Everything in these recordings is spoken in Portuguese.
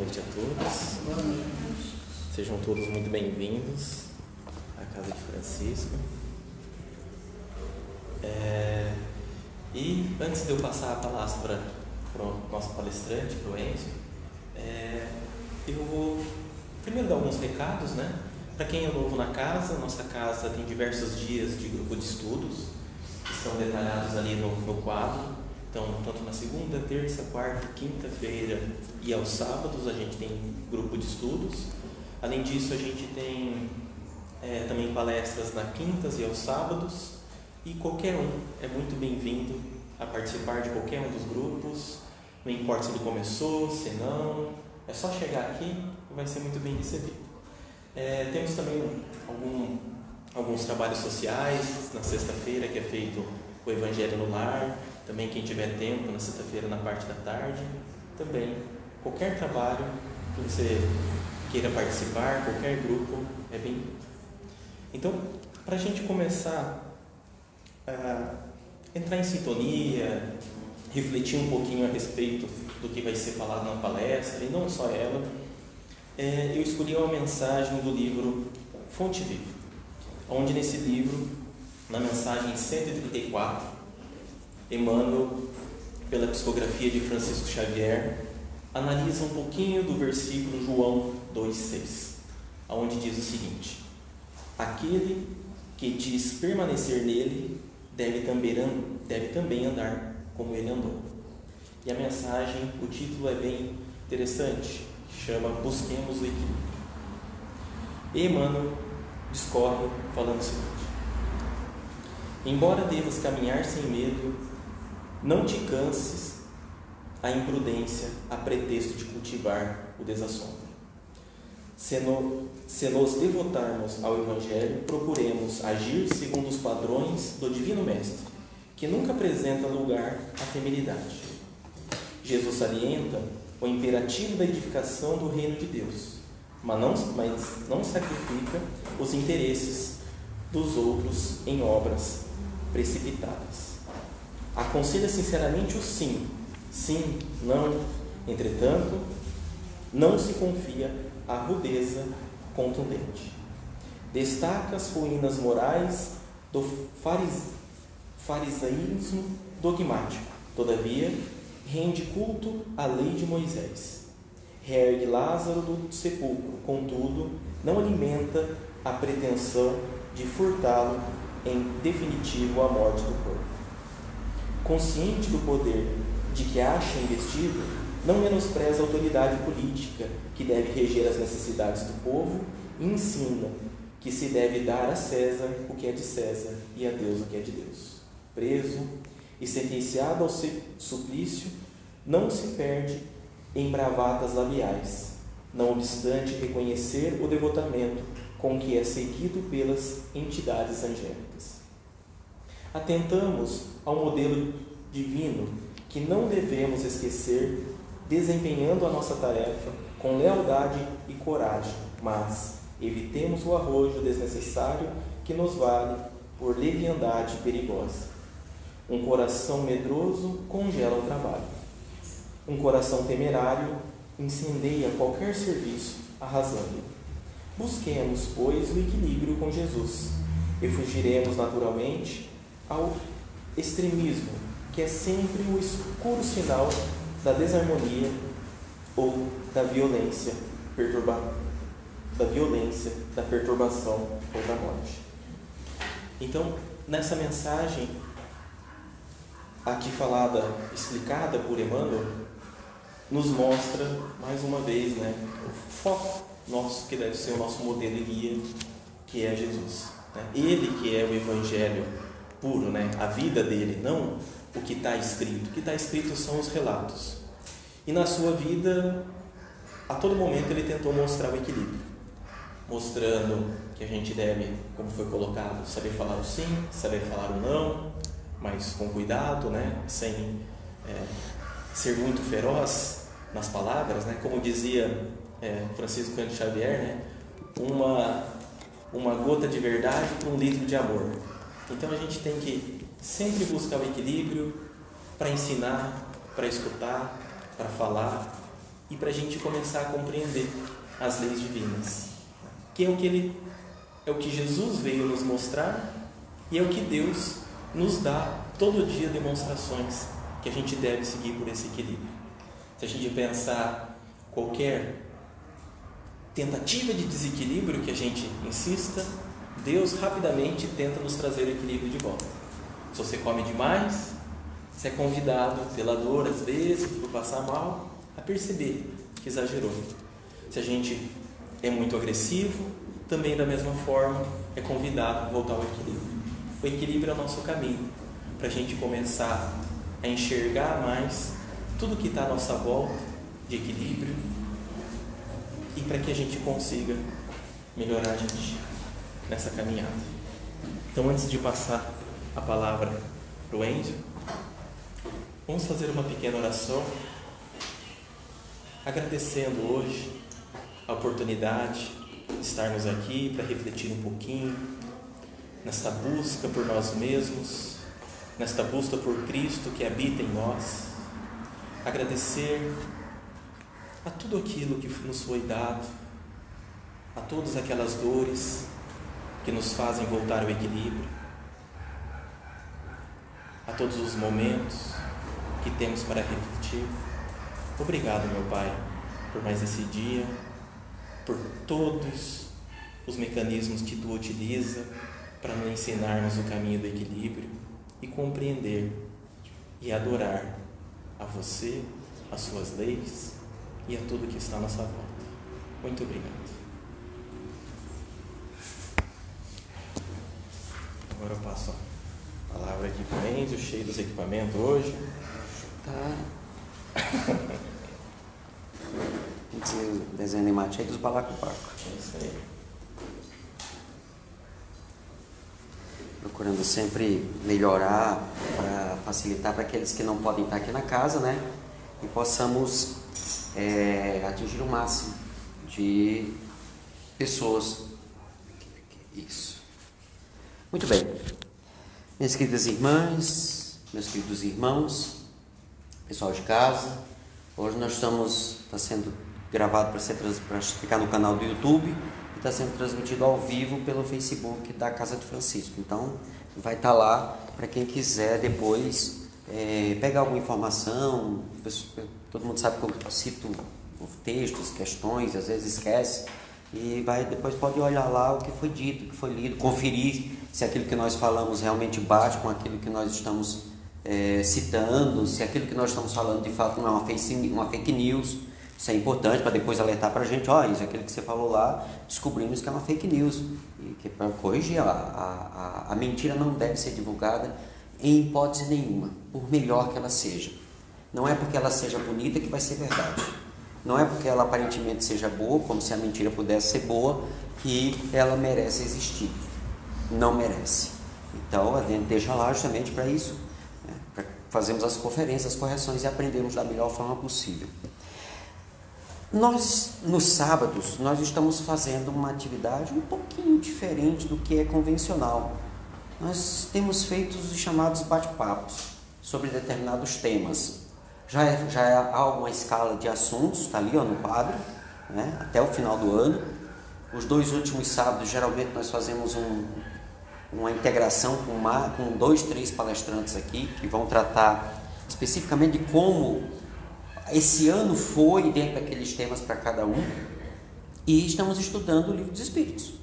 noite a todos. Boa noite. Sejam todos muito bem-vindos à Casa de Francisco. E antes de eu passar a palavra para o nosso palestrante, para o Enzo, eu vou primeiro dar alguns recados, né? Para quem é novo na casa, nossa casa tem diversos dias de grupo de estudos, que estão detalhados ali no quadro. Então, tanto na segunda, terça, quarta, quinta-feira e aos sábados a gente tem grupo de estudos. Além disso, a gente tem também palestras nas quintas e aos sábados. E qualquer um é muito bem-vindo a participar de qualquer um dos grupos. Não importa se ele começou, se não, é só chegar aqui e vai ser muito bem recebido. Temos também alguns trabalhos sociais na sexta-feira, que é feito o Evangelho no Lar. Também quem tiver tempo, na sexta-feira, na parte da tarde. Também, qualquer trabalho que você queira participar, qualquer grupo, é bem-vindo. Então, para a gente começar a entrar em sintonia, refletir um pouquinho a respeito do que vai ser falado na palestra, e não só ela, eu escolhi uma mensagem do livro Fonte Viva, onde nesse livro, na mensagem 134, Emmanuel, pela psicografia de Francisco Xavier, analisa um pouquinho do versículo João 2,6, onde diz o seguinte: aquele que diz permanecer nele deve também andar como ele andou. E a mensagem, o título é bem interessante, chama Busquemos o Equilíbrio. E Emmanuel discorre falando o seguinte: embora devas caminhar sem medo, não te canses a imprudência a pretexto de cultivar o desassombro. Se nos devotarmos ao Evangelho, procuremos agir segundo os padrões do Divino Mestre, que nunca apresenta lugar à temeridade. Jesus salienta o imperativo da edificação do reino de Deus, mas não sacrifica os interesses dos outros em obras precipitadas. Aconselha sinceramente o sim, sim, não. Entretanto, não se confia à rudeza contundente. Destaca as ruínas morais do farisaísmo dogmático. Todavia, rende culto à lei de Moisés. Reergue Lázaro do sepulcro, contudo, não alimenta a pretensão de furtá-lo em definitivo à morte do corpo. Consciente do poder de que acha investido, não menospreza a autoridade política que deve reger as necessidades do povo e ensina que se deve dar a César o que é de César e a Deus o que é de Deus. Preso e sentenciado ao suplício, não se perde em bravatas labiais, não obstante reconhecer o devotamento com que é seguido pelas entidades angélicas. Atentamos ao modelo divino que não devemos esquecer, desempenhando a nossa tarefa com lealdade e coragem, mas evitemos o arrojo desnecessário que nos vale por leviandade perigosa. Um coração medroso congela o trabalho. Um coração temerário incendeia qualquer serviço, arrasando-o. Busquemos, pois, o equilíbrio com Jesus e fugiremos naturalmente ao extremismo, que é sempre o escuro sinal da desarmonia ou da violência, da perturbação ou da morte. Então, nessa mensagem aqui falada, explicada por Emmanuel, nos mostra mais uma vez, o foco nosso, que deve ser o nosso modelo e guia, que é Jesus. Ele que é o Evangelho puro, a vida dele, não o que está escrito. O que está escrito são os relatos. E na sua vida, a todo momento, ele tentou mostrar o equilíbrio, mostrando que a gente deve, como foi colocado, saber falar o sim, saber falar o não, mas com cuidado, sem ser muito feroz nas palavras, como dizia Francisco Cândido Xavier, uma gota de verdade para um litro de amor. Então a gente tem que sempre buscar o equilíbrio para ensinar, para escutar, para falar, e para a gente começar a compreender as leis divinas, que é o que Jesus veio nos mostrar e é o que Deus nos dá todo dia, demonstrações que a gente deve seguir por esse equilíbrio. Se a gente pensar qualquer tentativa de desequilíbrio que a gente insista, Deus rapidamente tenta nos trazer o equilíbrio de volta. Se você come demais, você é convidado pela dor, às vezes, por passar mal, a perceber que exagerou. Se a gente é muito agressivo, também da mesma forma é convidado a voltar ao equilíbrio. O equilíbrio é o nosso caminho, para a gente começar a enxergar mais tudo que está à nossa volta de equilíbrio e para que a gente consiga melhorar a gente nessa caminhada. Então, antes de passar a palavra para o Enzo, vamos fazer uma pequena oração, agradecendo hoje a oportunidade de estarmos aqui para refletir um pouquinho nesta busca por nós mesmos, nesta busca por Cristo que habita em nós. Agradecer a tudo aquilo que nos foi dado, a todas aquelas dores que nos fazem voltar ao equilíbrio, a todos os momentos que temos para refletir. Obrigado, meu Pai, por mais esse dia, por todos os mecanismos que Tu utiliza para nos ensinarmos o caminho do equilíbrio e compreender e adorar a Você, as Suas leis e a tudo que está à nossa volta. Muito obrigado. Agora eu passo a palavra aqui para o Enzo, cheio dos equipamentos hoje. Tá. Tem que ser o desenho animado cheio dos balacobaco. É isso aí. Procurando sempre melhorar para facilitar para aqueles que não podem estar aqui na casa, né? E possamos atingir o máximo de pessoas. Isso. Muito bem. Minhas queridas irmãs, meus queridos irmãos, pessoal de casa, hoje nós está sendo gravado para ficar no canal do YouTube e está sendo transmitido ao vivo pelo Facebook da Casa de Francisco. Então, vai estar lá para quem quiser depois pegar alguma informação. Todo mundo sabe que eu cito textos, questões, às vezes esquece, e depois pode olhar lá o que foi dito, o que foi lido, conferir se aquilo que nós falamos realmente bate com aquilo que nós estamos citando, se aquilo que nós estamos falando de fato não é uma fake news. Isso é importante para depois alertar para a gente, isso aquilo que você falou lá, descobrimos que é uma fake news, e que para corrigir, a mentira não deve ser divulgada em hipótese nenhuma, por melhor que ela seja. Não é porque ela seja bonita que vai ser verdade. Não é porque ela aparentemente seja boa, como se a mentira pudesse ser boa, que ela merece existir. Não merece. Então, a gente deixa lá justamente para isso, né? Para fazermos as conferências, as correções e aprendermos da melhor forma possível. Nós, nos sábados, nós estamos fazendo uma atividade um pouquinho diferente do que é convencional. Nós temos feito os chamados bate-papos sobre determinados temas. Já há uma escala de assuntos, está ali no quadro, né, até o final do ano. Os 2 últimos sábados, geralmente, nós fazemos uma integração com 2, 3 palestrantes aqui, que vão tratar especificamente de como esse ano foi dentro daqueles temas para cada um. E estamos estudando o Livro dos Espíritos,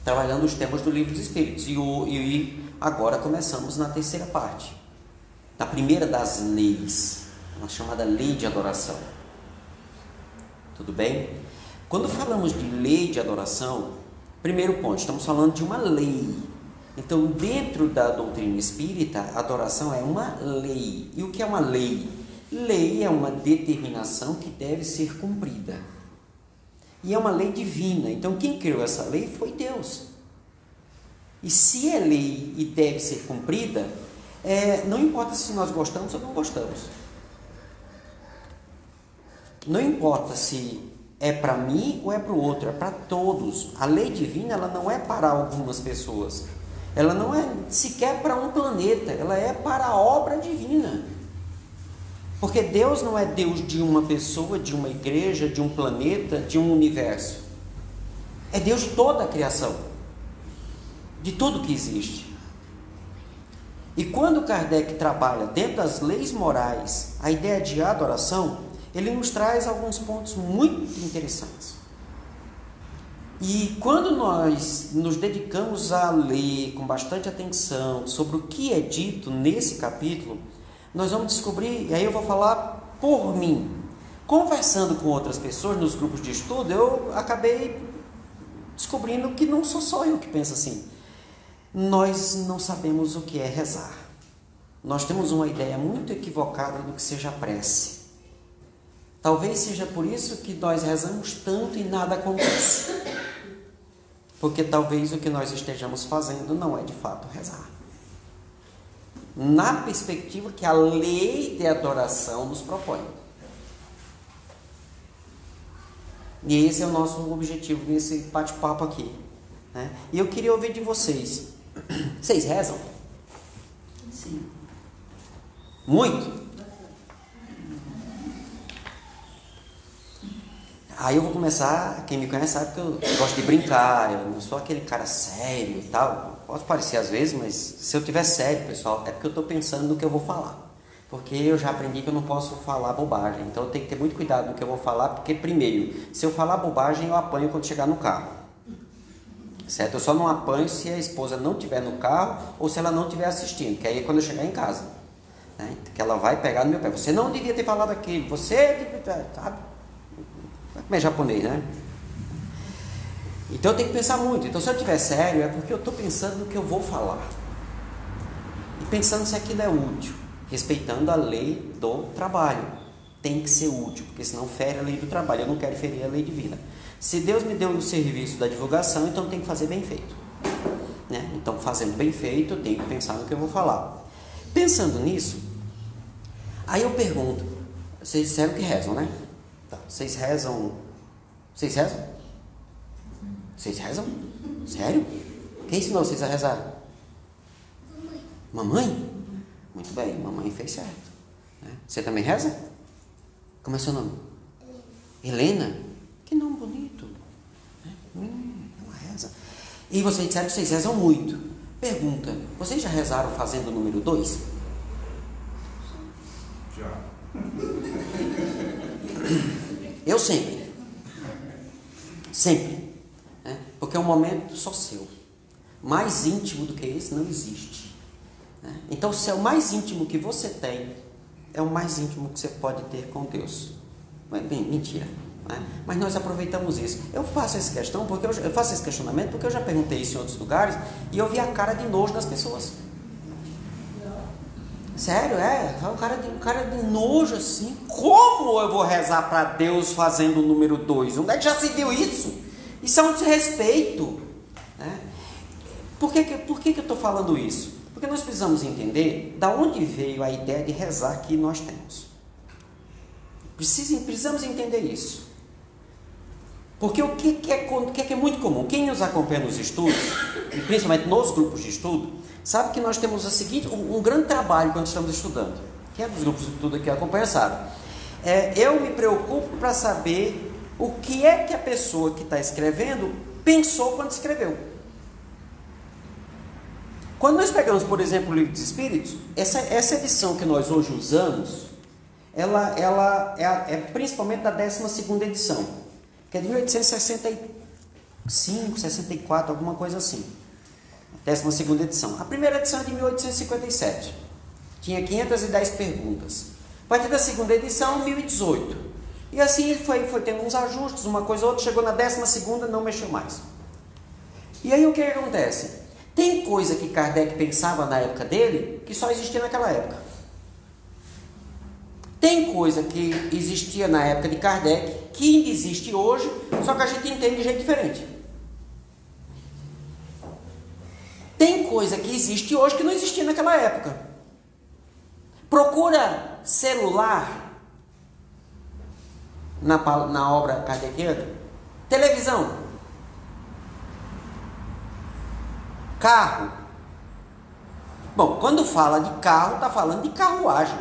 trabalhando os temas do Livro dos Espíritos. E agora começamos na terceira parte, na primeira das leis, uma chamada lei de adoração. Tudo bem? Quando falamos de lei de adoração, primeiro ponto, estamos falando de uma lei. Então, dentro da doutrina espírita, a adoração é uma lei. E o que é uma lei? Lei é uma determinação que deve ser cumprida. E é uma lei divina. Então, quem criou essa lei foi Deus. E se é lei e deve ser cumprida, não importa se nós gostamos ou não gostamos. Não importa se é para mim ou é para o outro, é para todos. A lei divina, ela não é para algumas pessoas. Ela não é sequer para um planeta, ela é para a obra divina. Porque Deus não é Deus de uma pessoa, de uma igreja, de um planeta, de um universo. É Deus de toda a criação, de tudo que existe. E quando Kardec trabalha dentro das leis morais a ideia de adoração, ele nos traz alguns pontos muito interessantes. E quando nós nos dedicamos a ler com bastante atenção sobre o que é dito nesse capítulo, nós vamos descobrir, e aí eu vou falar por mim. Conversando com outras pessoas nos grupos de estudo, eu acabei descobrindo que não sou só eu que penso assim. Nós não sabemos o que é rezar. Nós temos uma ideia muito equivocada do que seja prece. Talvez seja por isso que nós rezamos tanto e nada acontece. Porque talvez o que nós estejamos fazendo não é de fato rezar. Na perspectiva que a lei de adoração nos propõe. E esse é o nosso objetivo nesse bate-papo aqui, né? E eu queria ouvir de vocês. Vocês rezam? Sim. Muito? Aí eu vou começar, quem me conhece sabe que eu gosto de brincar, eu não sou aquele cara sério e tal. Pode parecer às vezes, mas se eu tiver sério, pessoal, é porque eu estou pensando no que eu vou falar. Porque eu já aprendi que eu não posso falar bobagem. Então eu tenho que ter muito cuidado no que eu vou falar, porque primeiro, se eu falar bobagem, eu apanho quando chegar no carro. Certo? Eu só não apanho se a esposa não estiver no carro ou se ela não estiver assistindo, que aí é quando eu chegar em casa. Né? Que ela vai pegar no meu pé. Você não devia ter falado aquilo, você... Sabe? Como é japonês, né? Então eu tenho que pensar muito. Então se eu estiver sério, é porque eu estou pensando no que eu vou falar. E pensando se aquilo é útil. Respeitando a lei do trabalho. Tem que ser útil, porque senão fere a lei do trabalho. Eu não quero ferir a lei divina. Se Deus me deu o serviço da divulgação, então tem que fazer bem feito. Né? Então, fazendo bem feito, eu tenho que pensar no que eu vou falar. Pensando nisso, aí eu pergunto, vocês disseram que rezam, né? Tá. Vocês rezam? Vocês rezam? Vocês rezam? Sério? Quem ensinou vocês a rezar? Mamãe? Muito bem, mamãe fez certo. Né? Você também reza? Como é seu nome? Helena? Que nome bonito. Ela reza. E vocês disseram que vocês rezam muito. Pergunta, vocês já rezaram fazendo o número 2? Já. Eu sempre. Sempre. Né? Porque é um momento só seu. Mais íntimo do que esse não existe. Né? Então, se é o mais íntimo que você tem, é o mais íntimo que você pode ter com Deus. Bem, mentira. Né? Mas nós aproveitamos isso. Eu faço essa questão porque eu faço esse questionamento porque eu já perguntei isso em outros lugares e eu vi a cara de nojo das pessoas. Sério, um cara de nojo assim. Como eu vou rezar para Deus fazendo o número 2? Onde é que já se viu isso? Isso é um desrespeito. Né? Por que eu estou falando isso? Porque nós precisamos entender da onde veio a ideia de rezar que nós temos. Precisamos entender isso. Porque o que é muito comum? Quem nos acompanha nos estudos, e principalmente nos grupos de estudo, sabe que nós temos um grande trabalho quando estamos estudando. Quem é dos grupos de estudo que acompanha sabe. Eu me preocupo para saber o que é que a pessoa que está escrevendo pensou quando escreveu. Quando nós pegamos, por exemplo, o Livro dos Espíritos, essa edição que nós hoje usamos, ela é principalmente da 12ª edição, que é de 1865, 64, alguma coisa assim. 12ª edição. A primeira edição é de 1857. Tinha 510 perguntas. A partir da segunda edição, 1018. E assim foi tendo uns ajustes, uma coisa ou outra, chegou na 12ª, não mexeu mais. E aí o que acontece? Tem coisa que Kardec pensava na época dele, que só existia naquela época. Tem coisa que existia na época de Kardec, que ainda existe hoje, só que a gente entende de jeito diferente. Tem coisa que existe hoje que não existia naquela época. Procura celular na obra kardeciana, televisão, carro. Bom, quando fala de carro, está falando de carruagem.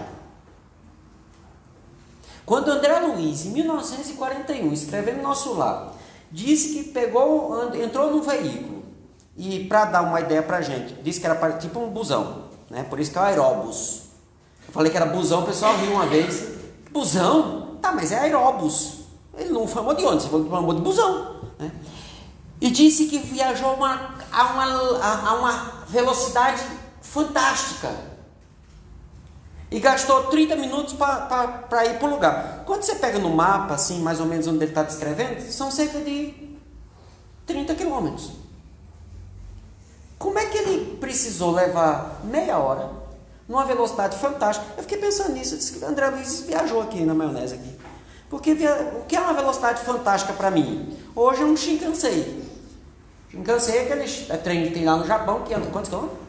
Quando André Luiz, em 1941, escrevendo Nosso Lar, disse que entrou num veículo, e para dar uma ideia para a gente, disse que era tipo um busão, né? Por isso que é o aeróbus. Eu falei que era busão, o pessoal riu uma vez. Busão? Tá, mas é aeróbus. Ele não falou de onde, ele falou de busão, né? E disse que viajou a uma velocidade fantástica. E gastou 30 minutos para ir para o lugar. Quando você pega no mapa, assim, mais ou menos onde ele está descrevendo, são cerca de 30 quilômetros. Como é que ele precisou levar meia hora, numa velocidade fantástica? Eu fiquei pensando nisso, eu disse que André Luiz viajou aqui na maionese aqui. Porque o que é uma velocidade fantástica para mim? Hoje é um Shinkansen. Shinkansen é aquele trem que tem lá no Japão, que anda quantos quilômetros?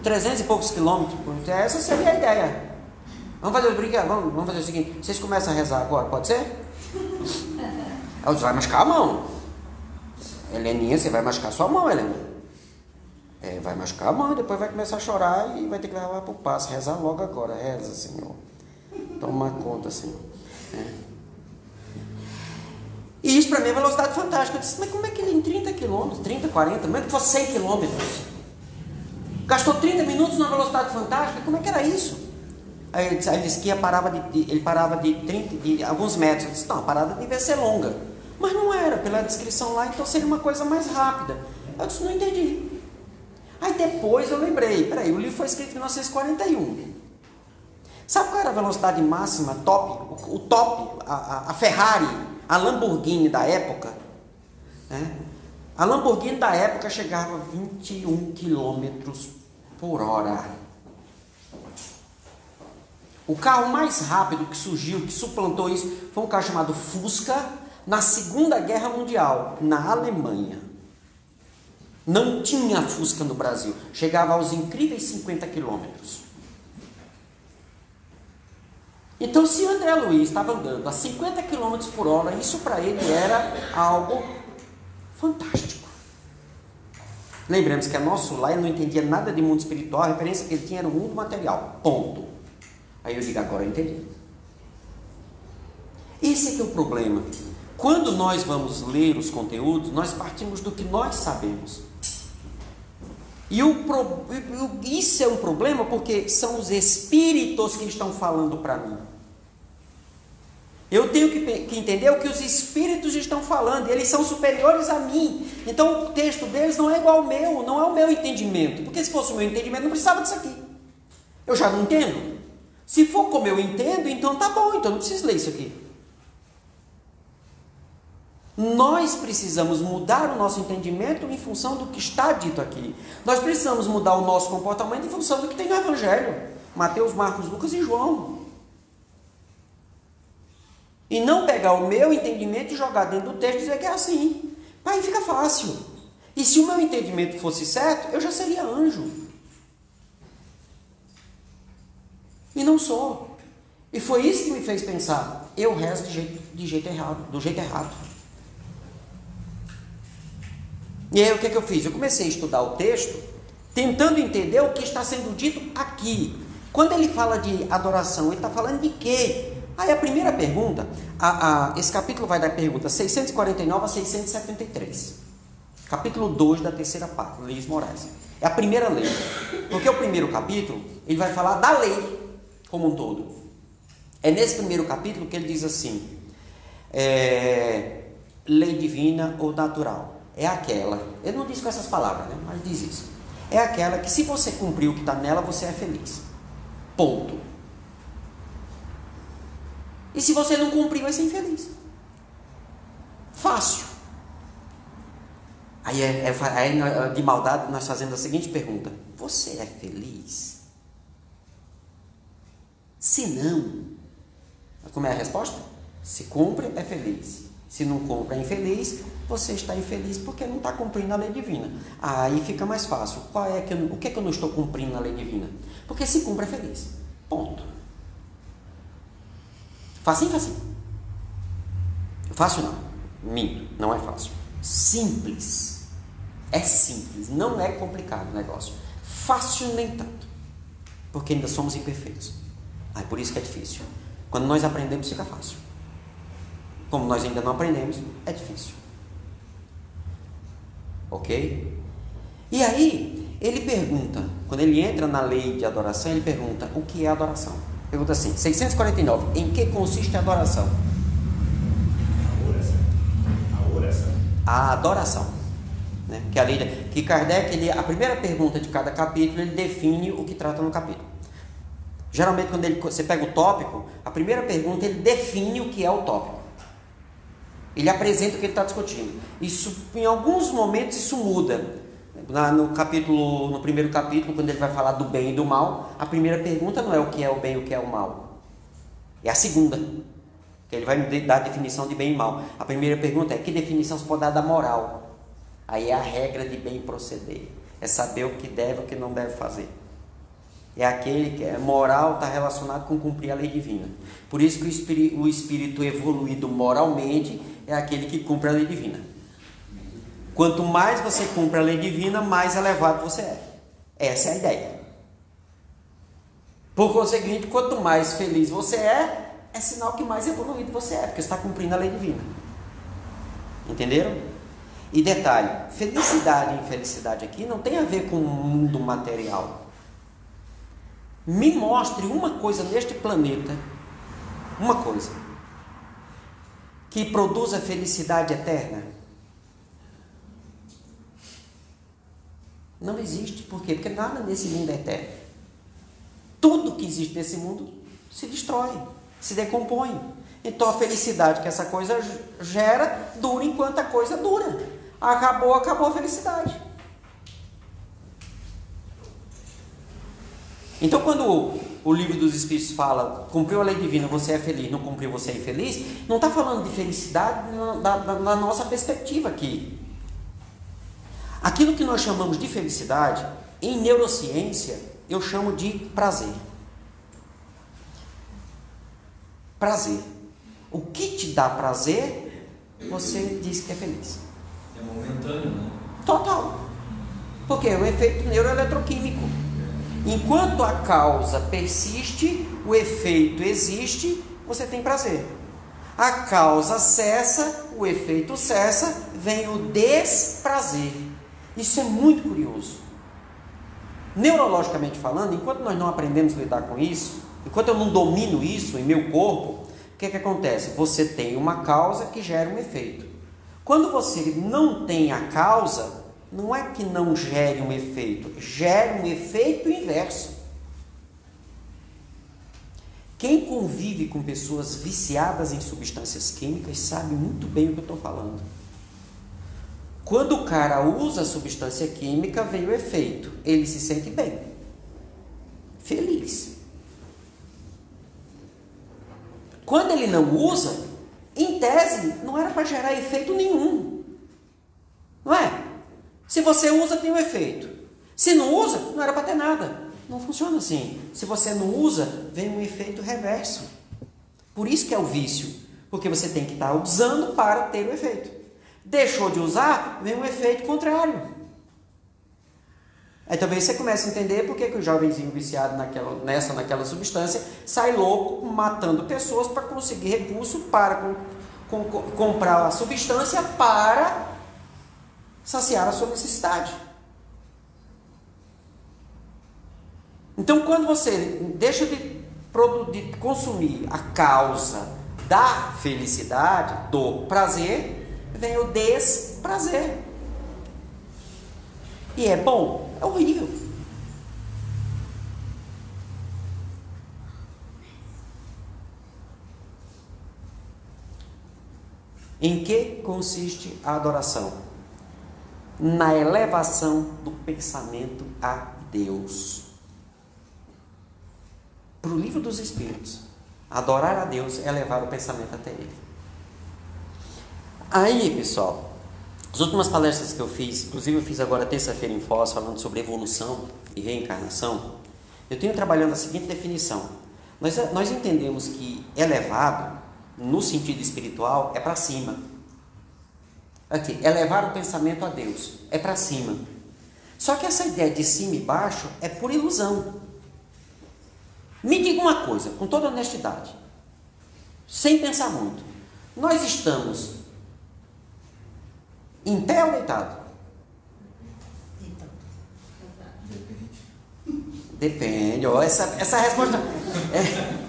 300 e poucos quilômetros. Essa seria a ideia. Vamos fazer o seguinte: vocês começam a rezar agora, pode ser? Você vai machucar a mão. Heleninha, você vai machucar a sua mão, Helena. Vai machucar a mão, depois vai começar a chorar e vai ter que levar para o passo. Rezar logo agora. Reza, Senhor. Toma conta, Senhor. E isso para mim é velocidade fantástica. Eu disse, mas como é que ele em 30 quilômetros, 30, 40, mesmo que fosse 100 quilômetros, gastou 30 minutos numa velocidade fantástica? Como é que era isso? Aí ele disse que ele parava de alguns metros. Eu disse, não, a parada devia ser longa. Mas não era, pela descrição lá, então seria uma coisa mais rápida. Eu disse, não entendi. Aí depois eu lembrei, peraí, o livro foi escrito em 1941. Sabe qual era a velocidade máxima, top? O top, a Ferrari, a Lamborghini da época, né? A Lamborghini da época chegava a 21 km por hora. O carro mais rápido que surgiu, que suplantou isso, foi um carro chamado Fusca, na Segunda Guerra Mundial, na Alemanha. Não tinha Fusca no Brasil. Chegava aos incríveis 50 quilômetros. Então, se o André Luiz estava andando a 50 km por hora, isso para ele era algo fantástico. Lembremos que a Nosso Lar, ele não entendia nada de mundo espiritual, a referência que ele tinha era o mundo material, ponto. Aí eu digo, agora eu entendi. Esse é que é o problema. Quando nós vamos ler os conteúdos, nós partimos do que nós sabemos. E isso é um problema porque são os espíritos que estão falando para mim. Eu tenho que entender o que os espíritos estão falando, e eles são superiores a mim. Então o texto deles não é igual ao meu, não é o meu entendimento. Porque se fosse o meu entendimento, não precisava disso aqui. Eu já não entendo. Se for como eu entendo, então tá bom, então não preciso ler isso aqui. Nós precisamos mudar o nosso entendimento em função do que está dito aqui. Nós precisamos mudar o nosso comportamento em função do que tem no Evangelho. Mateus, Marcos, Lucas e João. E não pegar o meu entendimento e jogar dentro do texto e dizer que é assim. Aí fica fácil. E se o meu entendimento fosse certo, eu já seria anjo. E não sou. E foi isso que me fez pensar. Eu rezo do jeito errado. E aí o que eu fiz? Eu comecei a estudar o texto, tentando entender o que está sendo dito aqui. Quando ele fala de adoração, ele está falando de quê? Aí a primeira pergunta, esse capítulo vai da pergunta 649 a 673. Capítulo 2 da terceira parte, Leis Morais. É a primeira lei. Porque o primeiro capítulo, ele vai falar da lei como um todo. É nesse primeiro capítulo que ele diz assim, lei divina ou natural. É aquela, ele não diz com essas palavras, né? Mas diz isso. É aquela que se você cumprir o que está nela, você é feliz. Ponto. E se você não cumprir, vai ser infeliz. Fácil. Aí de maldade nós fazemos a seguinte pergunta: você é feliz? Se não, como é a resposta? Se cumpre, é feliz. Se não cumpre, é infeliz. Você está infeliz porque não está cumprindo a lei divina. Aí fica mais fácil. O que é que eu não estou cumprindo na lei divina? Porque se cumpre, é feliz. Ponto. Facinho, facinho. Fácil não. Minto, não é fácil. Simples. É simples. Não é complicado o negócio. Fácil nem tanto. Porque ainda somos imperfeitos. Por isso que é difícil. Quando nós aprendemos, fica fácil. Como nós ainda não aprendemos, é difícil. Ok? E aí, ele pergunta, quando ele entra na lei de adoração, ele pergunta, o que é adoração? Pergunta assim, 649, em que consiste a adoração? A adoração. Né? Que Kardec, a primeira pergunta de cada capítulo, ele define o que trata no capítulo. Geralmente, quando você pega o tópico, a primeira pergunta, ele define o que é o tópico. Ele apresenta o que ele está discutindo. Isso, em alguns momentos, isso muda. No primeiro capítulo, quando ele vai falar do bem e do mal, a primeira pergunta não é o que é o bem e o que é o mal. É a segunda. Que ele vai dar a definição de bem e mal. A primeira pergunta é, que definição se pode dar da moral? Aí é a regra de bem proceder. É saber o que deve e o que não deve fazer. É aquele que é moral, está relacionado com cumprir a lei divina. Por isso que o espírito evoluído moralmente é aquele que cumpre a lei divina. Quanto mais você cumpre a lei divina, mais elevado você é. Essa é a ideia. Por conseguinte, quanto mais feliz você é sinal que mais evoluído você é, porque você está cumprindo a lei divina. Entenderam? E detalhe, felicidade e infelicidade aqui não tem a ver com o mundo material. Me mostre uma coisa neste planeta, uma coisa, que produza felicidade eterna. Não existe. Por quê? Porque nada nesse mundo é eterno. Tudo que existe nesse mundo se destrói, se decompõe. Então a felicidade que essa coisa gera dura enquanto a coisa dura. Acabou a felicidade. Então quando o livro dos Espíritos fala, cumpriu a lei divina, você é feliz, não cumpriu, você é infeliz, não está falando de felicidade na nossa perspectiva aqui. Aquilo que nós chamamos de felicidade, em neurociência, eu chamo de prazer. Prazer. O que te dá prazer, você diz que é feliz. É momentâneo, né? Total. Porque é um efeito neuroeletroquímico. Enquanto a causa persiste, o efeito existe, você tem prazer. A causa cessa, o efeito cessa, vem o desprazer. Isso é muito curioso. Neurologicamente falando, enquanto nós não aprendemos a lidar com isso, enquanto eu não domino isso em meu corpo, o que acontece? Você tem uma causa que gera um efeito. Quando você não tem a causa, não é que não gere um efeito, gera um efeito inverso. Quem convive com pessoas viciadas em substâncias químicas sabe muito bem o que eu estou falando. Quando o cara usa a substância química, vem o efeito. Ele se sente bem, feliz. Quando ele não usa, em tese, não era para gerar efeito nenhum. Não é? Se você usa, tem um efeito. Se não usa, não era para ter nada. Não funciona assim. Se você não usa, vem um efeito reverso. Por isso que é o vício. Porque você tem que estar usando para ter o efeito. Deixou de usar, vem um efeito contrário. Aí talvez você comece a entender por que o jovenzinho viciado naquela substância sai louco, matando pessoas para conseguir recurso para comprar a substância para saciar a sua necessidade. Então, quando você deixa de consumir a causa da felicidade, do prazer, vem o desprazer. E é bom? É horrível. Em que consiste a adoração? Na elevação do pensamento a Deus. Para o livro dos Espíritos, adorar a Deus é levar o pensamento até Ele. Aí, pessoal, as últimas palestras que eu fiz, inclusive eu fiz agora terça-feira em Foz, falando sobre evolução e reencarnação, eu tenho trabalhando a seguinte definição. Nós entendemos que elevado, no sentido espiritual, é para cima. Aqui, elevar o pensamento a Deus, é para cima. Só que essa ideia de cima e baixo é por ilusão. Me diga uma coisa, com toda honestidade. sem pensar muito. Nós estamos em pé ou deitado? Depende. Ó, essa resposta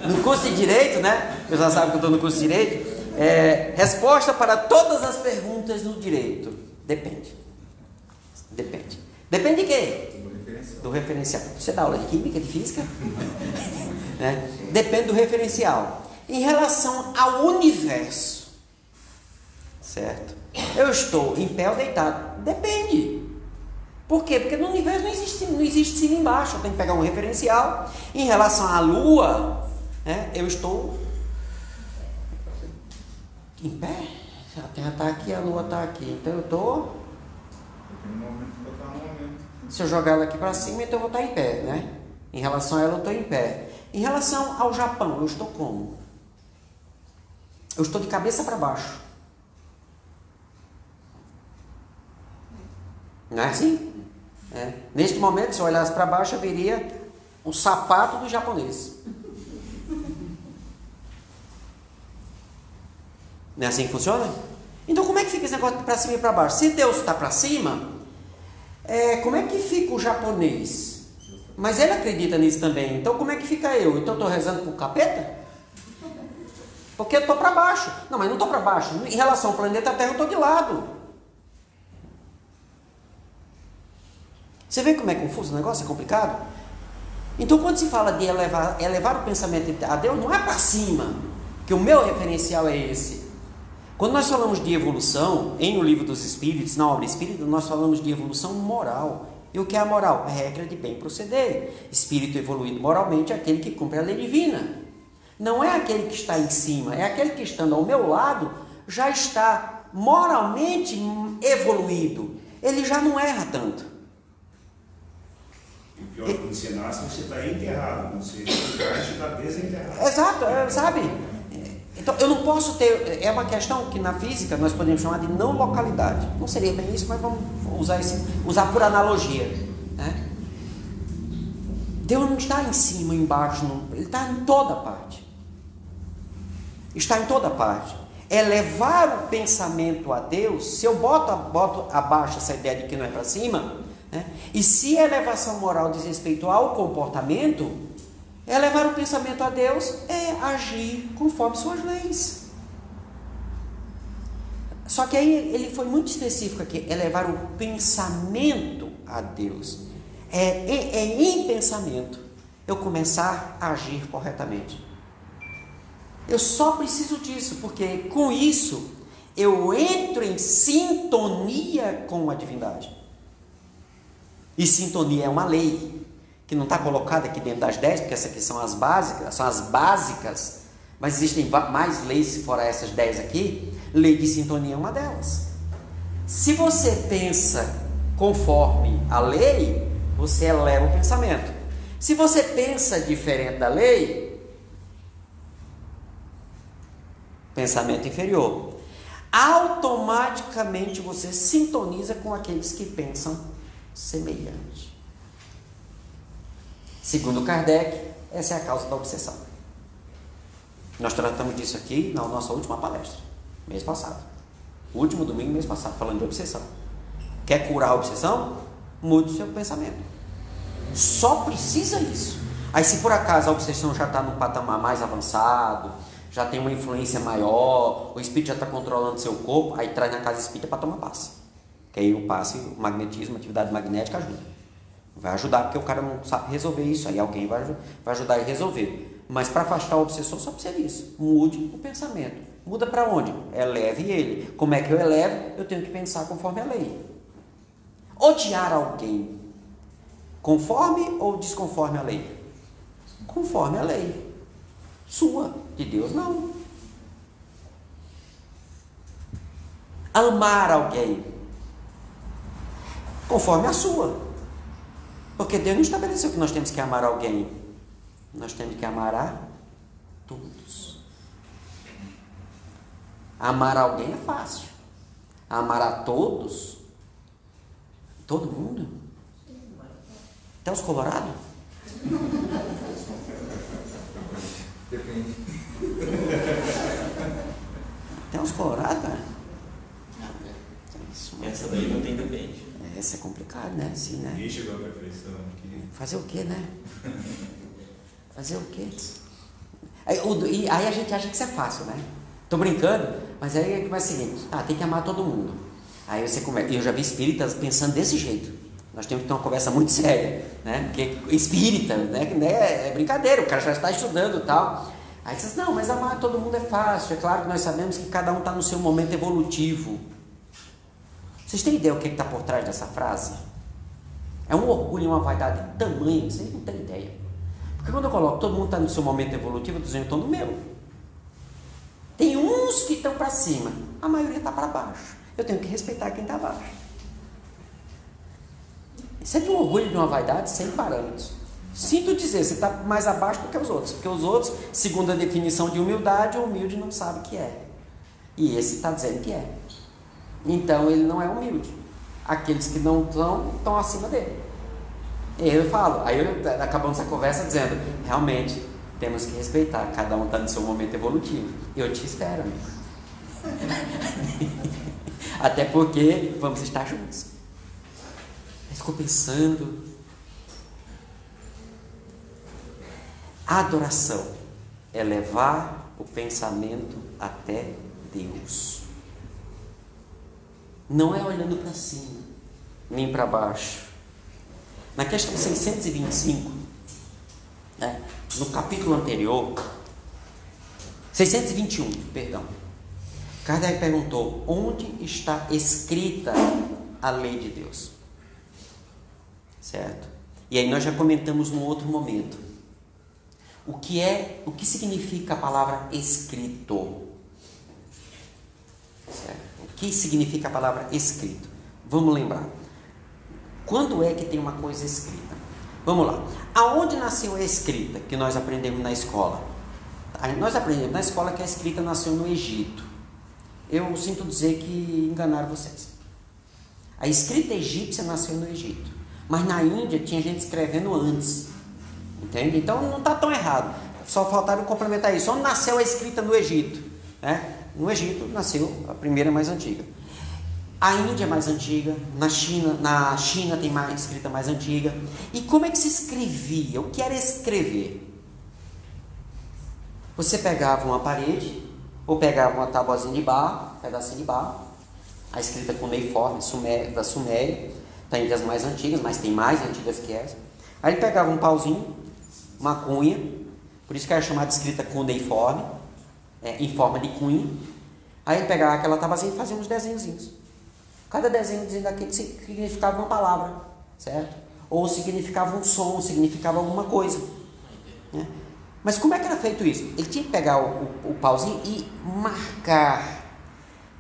no curso de Direito, né? Você já sabe que eu estou no curso de Direito. Resposta para todas as perguntas no Direito. Depende. Depende. Depende de quê? Do referencial. Você dá aula de Química, de Física? Depende do referencial. Em relação ao universo, certo? Eu estou em pé ou deitado? Depende. Por quê? Porque no universo não existe cima e embaixo. Eu tenho que pegar um referencial. Em relação à Lua, eu estou em pé. A Terra está aqui, a Lua está aqui. Então eu estou... Se eu jogar ela aqui para cima, então eu vou estar em pé, né? Em relação a ela, eu estou em pé. Em relação ao Japão, eu estou como? Eu estou de cabeça para baixo. Não é assim? Neste momento, se eu olhasse para baixo, eu veria o sapato do japonês. Não é assim que funciona? Então, como é que fica esse negócio de para cima e para baixo? Se Deus está para cima, como é que fica o japonês? Mas ele acredita nisso também. Então, como é que fica eu? Então, eu estou rezando com o capeta? Porque eu estou para baixo. Não, mas não estou para baixo. Em relação ao planeta Terra, eu estou de lado. Você vê como é confuso o negócio? É complicado? Então, quando se fala de elevar o pensamento a Deus, não é para cima, que o meu referencial é esse. Quando nós falamos de evolução, em O Livro dos Espíritos, na obra Espírita, nós falamos de evolução moral. E o que é a moral? A regra de bem proceder. Espírito evoluído moralmente é aquele que cumpre a lei divina. Não é aquele que está em cima, é aquele que, estando ao meu lado, já está moralmente evoluído. Ele já não erra tanto. E o pior, quando você nasce, você está enterrado. Quando você está desenterrado. Exato, sabe? Então, eu não posso ter... É uma questão que na física nós podemos chamar de não localidade. Não seria bem isso, mas vamos usar por analogia. Né? Deus não está em cima, embaixo, ele está em toda parte. Está em toda parte. Elevar o pensamento a Deus, se eu boto abaixo essa ideia de que não é para cima, né? E se a elevação moral diz respeito ao comportamento, elevar o pensamento a Deus é agir conforme suas leis. Só que aí ele foi muito específico aqui, elevar o pensamento a Deus. É em pensamento eu começar a agir corretamente. Eu só preciso disso, porque com isso eu entro em sintonia com a divindade. E sintonia é uma lei, que não está colocada aqui dentro das 10, porque essas aqui são as básicas, mas existem mais leis fora essas 10 aqui. Lei de sintonia é uma delas. Se você pensa conforme a lei, você eleva o pensamento. Se você pensa diferente da lei, pensamento inferior, automaticamente você sintoniza com aqueles que pensam semelhante. Segundo Kardec, essa é a causa da obsessão. Nós tratamos disso aqui na nossa última palestra, mês passado. Último domingo, mês passado, falando de obsessão. Quer curar a obsessão? Mude o seu pensamento. Só precisa isso. Aí, se por acaso a obsessão já está num patamar mais avançado, já tem uma influência maior, o espírito já está controlando seu corpo, aí traz na casa espírita para tomar passe. Que aí o passe, o magnetismo, a atividade magnética ajuda. Vai ajudar, porque o cara não sabe resolver isso, aí alguém vai ajudar ele a resolver. Mas para afastar o obsessor só precisa disso. Mude o pensamento. Muda para onde? Eleve ele. Como é que eu elevo? Eu tenho que pensar conforme a lei. Odiar alguém conforme ou desconforme a lei? Conforme a lei. Sua, de Deus não. Amar alguém conforme a sua. Porque Deus não estabeleceu que nós temos que amar alguém. Nós temos que amar a todos. Amar alguém é fácil. Amar a todos, todo mundo, até os colorados. Depende. Tem uns colorados, cara. Essa daí não tem depende. Essa é complicado, né? Assim, né? Ninguém chegou à perfeição aqui. Fazer o quê, né? Fazer o quê? Aí a gente acha que isso é fácil, né? Tô brincando, mas aí é o seguinte: tem que amar todo mundo. Aí você começa. Eu já vi espíritas pensando desse jeito. Nós temos que ter uma conversa muito séria, né? Porque espírita, né? É brincadeira, o cara já está estudando e tal. Aí você diz: não, mas amar todo mundo é fácil. É claro que nós sabemos que cada um está no seu momento evolutivo. Vocês têm ideia o que está por trás dessa frase? É um orgulho e uma vaidade tamanho, vocês não têm ideia. Porque quando eu coloco todo mundo está no seu momento evolutivo, eu estou dizendo: eu estou no meu. Tem uns que estão para cima, a maioria está para baixo. Eu tenho que respeitar quem está abaixo. Isso é de um orgulho, de uma vaidade sem parâmetros. Sinto dizer, você está mais abaixo do que os outros, porque os outros, segundo a definição de humildade, o humilde não sabe o que é. E esse está dizendo que é. Então ele não é humilde. Aqueles que não estão acima dele. E eu falo, aí acabamos essa conversa dizendo: realmente temos que respeitar, cada um está no seu momento evolutivo. Eu te espero, amigo. Até porque vamos estar juntos. Mas ficou pensando. A adoração é levar o pensamento até Deus. Não é olhando para cima, nem para baixo. Na questão 625, né, no capítulo anterior, 621, perdão, Kardec perguntou: onde está escrita a lei de Deus? Certo? E aí nós já comentamos num outro momento. O que significa a palavra escrito? Certo? O que significa a palavra escrito? Vamos lembrar. Quando é que tem uma coisa escrita? Vamos lá. Aonde nasceu a escrita que nós aprendemos na escola? Nós aprendemos na escola que a escrita nasceu no Egito. Eu sinto dizer que enganaram vocês. A escrita egípcia nasceu no Egito. Mas na Índia tinha gente escrevendo antes. Entende? Então não está tão errado. Só faltaram complementar isso. Onde nasceu a escrita no Egito? No Egito nasceu a primeira mais antiga. A Índia é mais antiga. Na China tem uma escrita mais antiga. E como é que se escrevia? O que era escrever? Você pegava uma parede, ou pegava uma tabuazinha de barro, um pedacinho de barro, a escrita cuneiforme da Suméria, tem das mais antigas, mas tem mais antigas que essa. Aí ele pegava um pauzinho, uma cunha, por isso que era chamada de escrita cuneiforme, em forma de cunha. Aí ele pegava aquela tabuazinha e fazia uns desenhozinhos. Cada desenho daquele significava uma palavra, certo? Ou significava um som, significava alguma coisa, né? Mas como é que era feito isso? Ele tinha que pegar o pauzinho e marcar.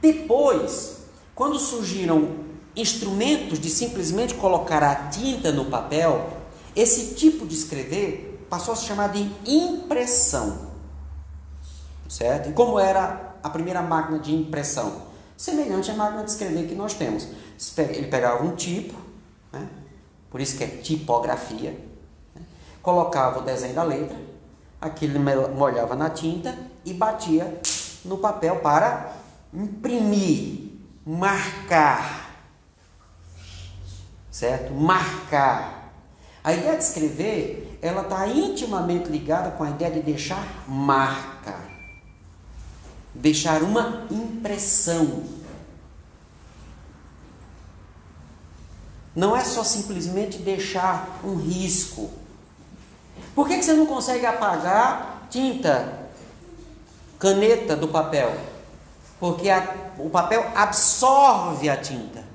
Depois, quando surgiram instrumentos de simplesmente colocar a tinta no papel, esse tipo de escrever passou a se chamar de impressão, certo? E como era a primeira máquina de impressão? Semelhante à máquina de escrever que nós temos. Ele pegava um tipo, né? Por isso que é tipografia, né? Colocava o desenho da letra, aquilo molhava na tinta e batia no papel para imprimir, marcar, certo? Marcar. A ideia de escrever, ela está intimamente ligada com a ideia de deixar marca, deixar uma impressão. Não é só simplesmente deixar um risco. Por que você não consegue apagar tinta, caneta do papel? Porque o papel absorve a tinta.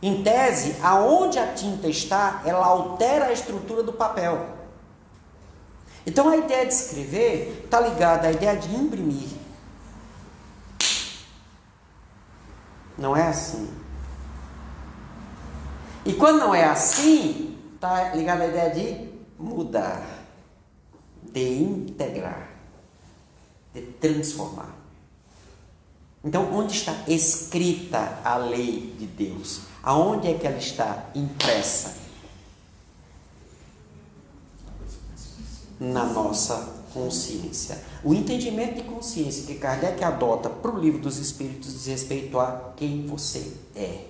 Em tese, aonde a tinta está, ela altera a estrutura do papel. Então a ideia de escrever está ligada à ideia de imprimir. Não é assim. E quando não é assim, está ligada à ideia de mudar, de integrar, de transformar. Então, onde está escrita a lei de Deus? Aonde é que ela está impressa? na nossa consciência. O entendimento de consciência que Kardec adota para o Livro dos Espíritos diz respeito a quem você é.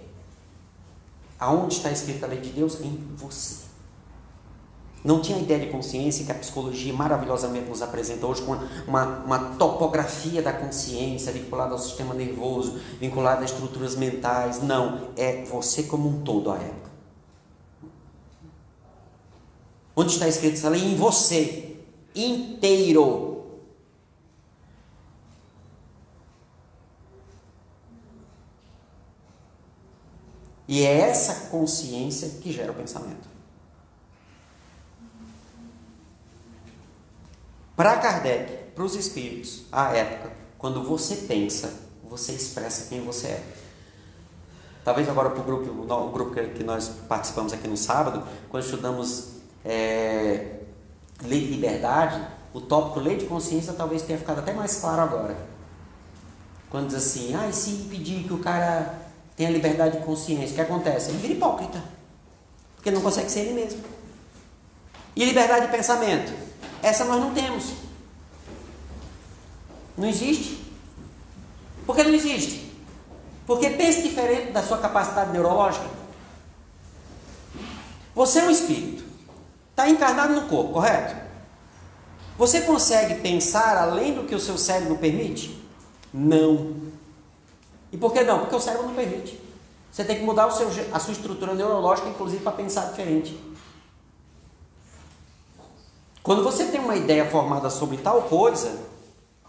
Aonde está escrita a lei de Deus? Em você. Não tinha ideia de consciência que a psicologia maravilhosamente nos apresenta hoje com uma topografia da consciência vinculada ao sistema nervoso, vinculada a estruturas mentais. Não, é você como um todo à época. Onde está escrito essa lei? Em você, inteiro. E é essa consciência que gera o pensamento. Para Kardec, para os espíritos, à época, quando você pensa, você expressa quem você é. Talvez agora para o grupo que nós participamos aqui no sábado, quando estudamos lei de liberdade, o tópico lei de consciência talvez tenha ficado até mais claro agora. Quando diz assim, e se impedir que o cara tenha liberdade de consciência, o que acontece? Ele vira hipócrita, porque não consegue ser ele mesmo. E liberdade de pensamento? Essa nós não temos. Não existe. Por que não existe? Porque pensa diferente da sua capacidade neurológica. Você é um espírito. Está encarnado no corpo, correto? Você consegue pensar além do que o seu cérebro permite? Não. E por que não? Porque o cérebro não permite. Você tem que mudar a sua estrutura neurológica, inclusive, para pensar diferente. Quando você tem uma ideia formada sobre tal coisa,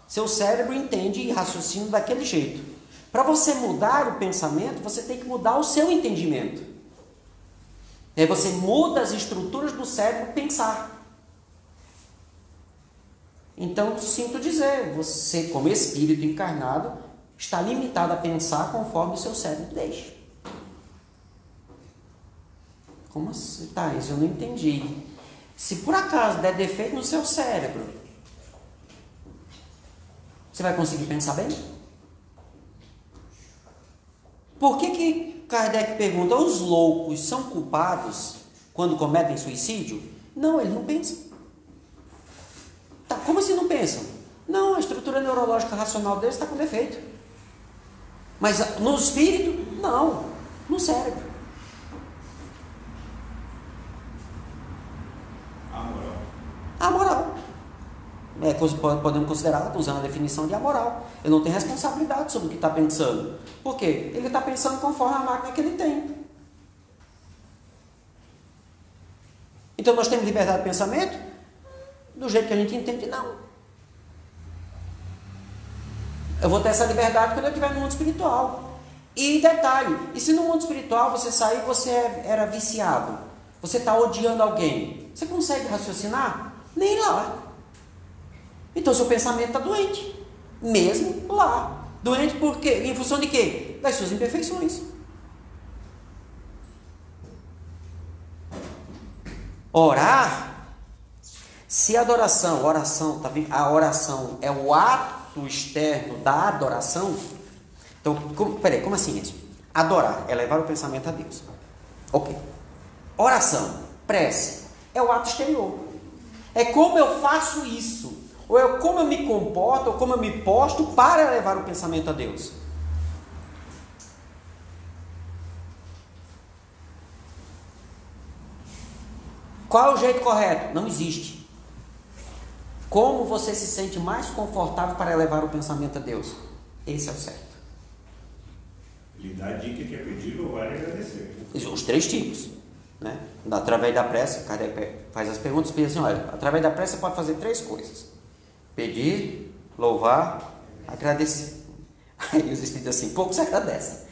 seu cérebro entende e raciocina daquele jeito. Para você mudar o pensamento, você tem que mudar o seu entendimento. E aí você muda as estruturas do cérebro pensar. Então, sinto dizer, você como espírito encarnado está limitado a pensar conforme o seu cérebro deixa. Como assim? Tá, isso eu não entendi. Se por acaso der defeito no seu cérebro, você vai conseguir pensar bem? Por que Kardec pergunta, os loucos são culpados quando cometem suicídio? Não, eles não pensam. Tá, como assim não pensam? Não, a estrutura neurológica racional deles está com defeito. Mas no espírito, não. No cérebro. Amoral. Podemos considerar, usando a definição de amoral. Ele não tem responsabilidade sobre o que está pensando. Por quê? Ele está pensando conforme a máquina que ele tem. Então nós temos liberdade de pensamento? Do jeito que a gente entende, não. Eu vou ter essa liberdade quando eu estiver no mundo espiritual. E detalhe, e se no mundo espiritual você sair, você era viciado, você está odiando alguém, você consegue raciocinar? Nem lá. Então seu pensamento está doente. Mesmo lá. Doente por quê? Em função de quê? Das suas imperfeições. Orar. Se a oração é o ato externo da adoração. Então, como assim isso? Adorar é levar o pensamento a Deus. Ok. Oração, prece, é o ato exterior. É como eu faço isso, ou é como eu me comporto, ou como eu me posto para levar o pensamento a Deus. Qual é o jeito correto? Não existe. Como você se sente mais confortável para levar o pensamento a Deus? Esse é o certo. Ele dá a dica que é pedir, louvar e agradecer. Os 3 tipos. Né? Através da prece, Kardec faz as perguntas e diz assim, olha, através da prece você pode fazer 3 coisas. Pedir, louvar, agradecer. Aí os espíritos assim, pouco se agradecem.